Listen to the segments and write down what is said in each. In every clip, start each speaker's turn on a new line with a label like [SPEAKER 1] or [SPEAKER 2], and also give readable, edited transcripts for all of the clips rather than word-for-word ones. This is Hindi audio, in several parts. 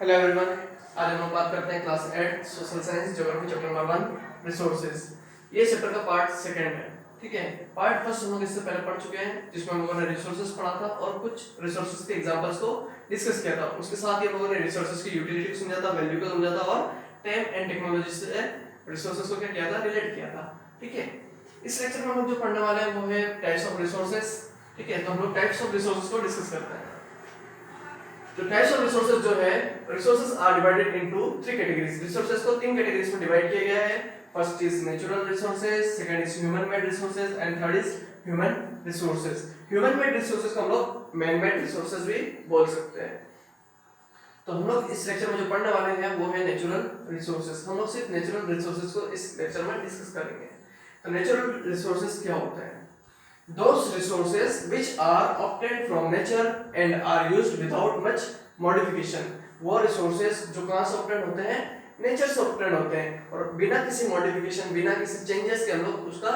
[SPEAKER 1] Hello everyone. आज हम लोग बात करते हैं class 8 social science geography chapter number 1 resources. ये चैप्टर का पार्ट सेकंड है। ठीक है, पार्ट फर्स्ट हम लोग इससे पहले पढ़ चुके हैं जिसमें हम लोगों ने रिसोर्सेज पढ़ा था और कुछ रिसोर्सेज के एग्जांपल्स को डिस्कस किया था। उसके साथ ही हम लोगों ने रिसोर्सेज की यूटिलिटी को समझा था, वैल्यू को समझा था और टाइम एंड टेक्नोलॉजी से रिसोर्सेज को क्या किया था, रिलेट किया था। ठीक है, इस लेक्चर में हम लोग जो पढ़ने वाले हैं वो है टाइप्स ऑफ रिसोर्सेज। ठीक है, तो हम लोग टाइप्स ऑफ रिसोर्सेज को डिस्कस करते हैं। जो टाइप्स ऑफ रिसोर्सेज जो है, resources are divided into three categories. Resources को तीन कैटेगरीज में डिवाइड किया गया है। First is natural resources, second is human made resources and third is human resources. Human made resources को हम लोग मैन मेड रिसोर्सेज भी बोल सकते हैं। तो हम लोग इस लेक्चर में जो पढ़ने वाले हैं वो है नेचुरल रिसोर्सेज। हम लोग सिर्फ नेचुरल रिसोर्सेज को इस लेक्चर में डिस्कस करेंगे। तो नेचुरल रिसोर्सेज क्या होता है? Those resources which are obtained from nature and are used without much modification। वो resources जो कहाँ से obtained होते हैं? नेचर से obtained होते हैं और बिना किसी modification, बिना किसी changes के हम लोग उसका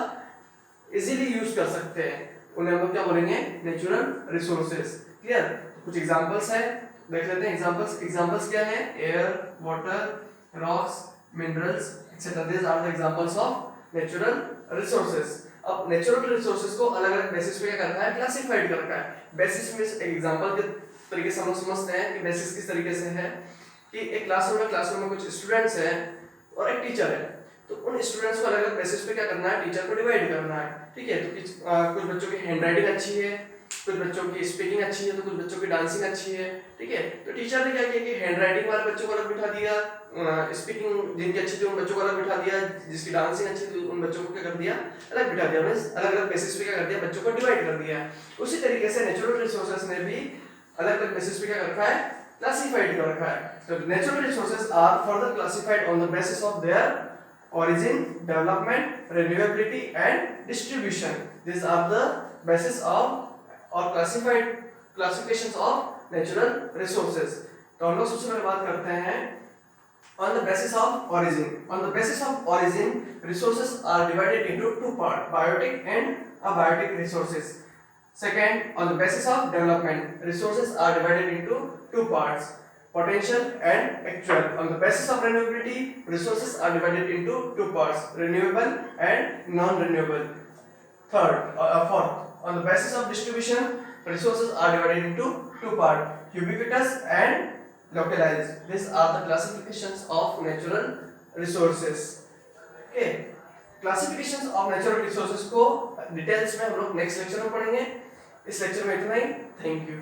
[SPEAKER 1] easily use कर सकते हैं। उन्हें हम लोग क्या बोलेंगे? Natural resources। Clear? तो कुछ examples हैं, देख लेते हैं examples। Examples क्या हैं? Air, water, rocks, minerals, etc. These are the examples of natural resources। अब नेचुरल रिसोर्सेज को अलग अलग बेसिस पे क्या करना है, क्लासिफाइड करना है। बेसिस में एक एग्जांपल के तरीके से हम लोग समझते हैं कि बेसिस किस तरीके से है कि एक क्लासरूम में कुछ स्टूडेंट्स हैं और एक टीचर है। तो उन स्टूडेंट्स को अलग अलग बेसिस पे क्या करना है, टीचर को डिवाइड करना है। ठीक है, तो कुछ बच्चों की हैंडराइटिंग अच्छी है, कुछ बच्चों की स्पीकिंग अच्छी है, तो कुछ बच्चों की डांसिंग अच्छी है। ठीक है, तो टीचर ने क्या किया कि हैंडराइटिंग वाले बच्चों को अलग बिठा दिया, स्पीकिंग जिनकी अच्छी थी उन बच्चों को अलग बिठा दिया, जिसकी डांसिंग अच्छी थी उन बच्चों को क्या कर दिया, अलग बिठा दिया। मींस अलग अलग बेसिस पे क्या कर दिया, बच्चों को डिवाइड कर दिया। उसी तरीके से नेचुरल रिसोर्सेज ने भी अलग अलग बेसिस पे क्या कर रखा है, क्लासिफाइड कर रखा है। तो natural resources are further classified on the basis of their origin, development, renewability and distribution. These are the basis of or classifications of natural resources। तो हम लोग सबसे पहले बात करते हैं on the basis of origin। On the basis of origin, resources are divided into two parts, biotic and abiotic resources। Second, on the basis of development, resources are divided into two parts, potential and actual। On the basis of renewability, resources are divided into two parts, renewable and non-renewable। Fourth, on the basis of distribution, resources are divided into two parts, ubiquitous and localized। These are the classifications of natural resources। Okay, classifications of natural resources को डिटेल्स में हम लोग नेक्स्ट लेक्चर में पढ़ेंगे। इस लेक्चर में इतना ही। Thank you.